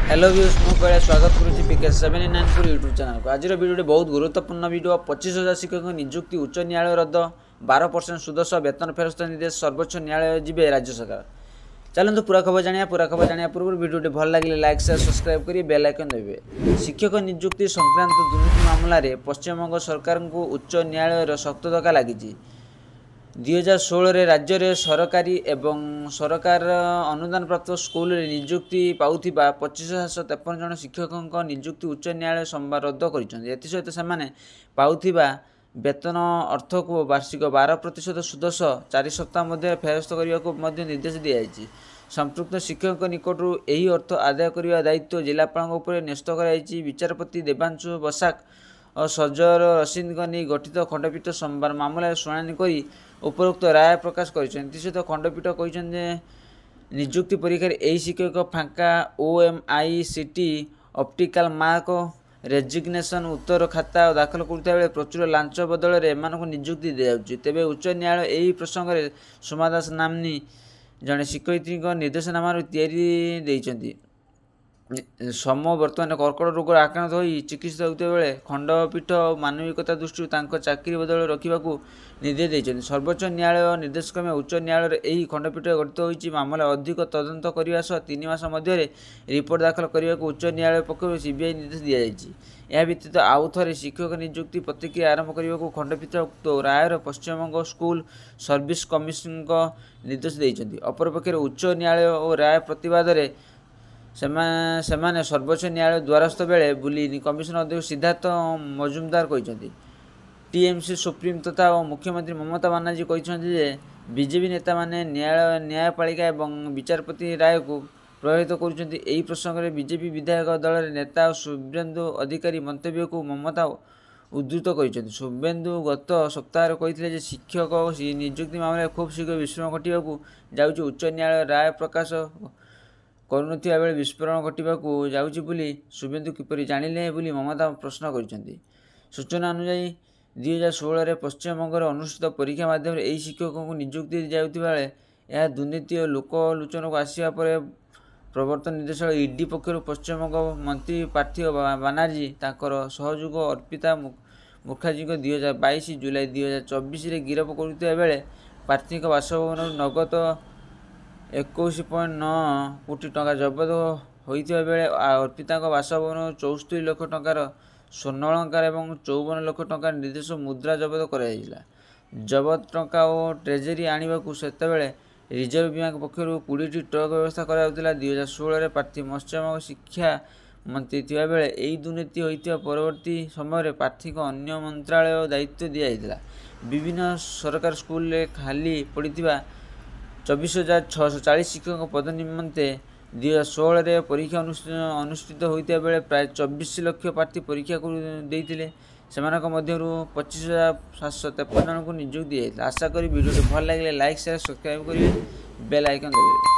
Hello views मु पहले स्वागत करुच्ची पिकेस 794 यूट्यूब चैनल को। आज वीडियो बहुत गुरुत्वपूर्ण वीडियो। 25,000 शिक्षक नियुक्ति उच्च न्यायालय रद्द, 12% सुद सह वेतन फेरस्त निर्देश, सर्वोच्च न्यायालय जीवे राज्य सरकार। चलते पूरा खबर जाना पूर्व वीडियो भल लगे लाइक शेयर सब्सक्राइब करिए, बेल आइकन दबाइए। शिक्षक नियुक्ति संक्रांत दुर्नीति मामलें पश्चिमबंग सरकार को उच्च न्यायालय सख्त धक्का लगी। 2016 राज्य में सरकारी एवं सरकार अनुदान प्राप्त स्कूल नियुक्ति पाउथिबा 25,753 जन शिक्षकों नियुक्ति उच्च न्यायालय सोमवार रद्द कर। एसत से पाउथिबा वेतन अर्थ को वार्षिक 12% सुद सह 4 सप्ताह मध्य फेरस्त करने को निर्देश दी। संपृक्त शिक्षक निकटू यही अर्थ आदाय करने दायित्व जिलापाल न्यस्त कर। विचारपति देवांशु बसाक और सजर रशीद नहीं गठित खंडपीठ सोमवार मामला शुणाणी कर उपरोक्त राय प्रकाश कर। खंडपीठ कहते नियुक्ति परीक्षा यही शिक्षक फांका OMICT ऑप्टिकल मार्क रेजिग्नेशन उत्तर खाता दाखल करुवा बेले प्रचुर लांच बदल में नियुक्ति दी जाउछि। तेबे उच्च न्यायालय यही प्रसंग में सुमा दास नामनी जड़े शिक्षयित्री निर्देशनामा तैयारी सम बर्तमान कर्कट रोग आक्रांत हो चिकित्सित होता बेले खंडपीठ मानविकता दृष्टि चाकरी बदल रखा निर्देश देते। सर्वोच्च न्यायालय निर्देश क्रमे उच्च न्यायालय यही खंडपीठ गठित होती मामला अधिक तदंत करने सह 3 मास मध्य रिपोर्ट दाखल करने को उच्च न्यायालय पक्ष CBI निर्देश दी जाएगी। यह व्यतीत आउ थे शिक्षक नियुक्ति प्रक्रिया आरंभ करने को खंडपीठ उक्त रायर पश्चिमबंग स्कूल सर्विस कमिशन को निर्देश देते। अपरपक्ष उच्च न्यायालय और राय प्रतिवाद सेमाने सर्वोच्च न्यायालय द्वारस्थ बेले बुली कमिशन अध्यक्ष सिद्धार्थ मजुमदार कहते। TMC सुप्रीम तथा मुख्यमंत्री ममता बानार्जी कहते बीजेपी नेता माने न्यायपालिका और विचारपति राय को प्रभावित कर। प्रसंग में बीजेपी विधायक दल नेता शुभेन्दु अधिकारी मंतव्य को ममता उद्धृत कर। शुभेन्दु गत सप्ताह कहते शिक्षक नियुक्ति मामले खूब शीघ्र विस्फोरण घटवाक जाउछि। उच्च न्यायालय राय प्रकाश करुनथिबा बेले विस्फोरण घटवाक जाउछि बोली शुभेन्दु किपरि जानिले बोली ममता प्रश्न कर। सूचना अनुसार 2016 पश्चिमबंग अनुष्ठित परीक्षा माध्यम यही शिक्षकों को नियुक्ति दी जाउथिबा बेले यह दुर्नीति और लोकलोचन को आसिया पर प्रवर्तन निर्देशालय ED पक्षर पश्चिमबंग मंत्री पार्थिव बानार्जी ताकर सहयोग अर्पिता मुखर्जी को 2022 जुलाई 2024 गिरफ करुवा बेले प्रार्थी बासभवन नगद 21.9 कोटी टंका जबत होता बेले अर्पिता बासभवन 74 लाख टंकार स्वर्ण अलंकार और 54 लाख टंकार निर्देश मुद्रा जबत कर। जबत टंका और ट्रेजेरी आने को सेतबेले रिजर्व बैंक पक्षर 20टी ट्रक व्यवस्था कराउथिला। 2016 प्रार्थी पश्चिमबंग शिक्षा मंत्री थिबा बेले एही दुर्नीति होइतिबा परवर्ती समय प्रार्थी को अन्य मंत्रालय दायित्व दी जाइतिला। विभिन्न सरकार स्कूल रे खाली पड़िथिबा 24,640 शिक्षक पद निमंते 2016 परीक्षा अनुष्ठित होता बेले प्राय 24 लाख प्रार्थी परीक्षा देइतिले। सेमानक मध्यरु 25,753 जन को नियुक्ति दी जाइतिला। आशा करी वीडियो भल लगे लाइक शेयर सब्सक्राइब करिए, बेल आइकन दबाइए।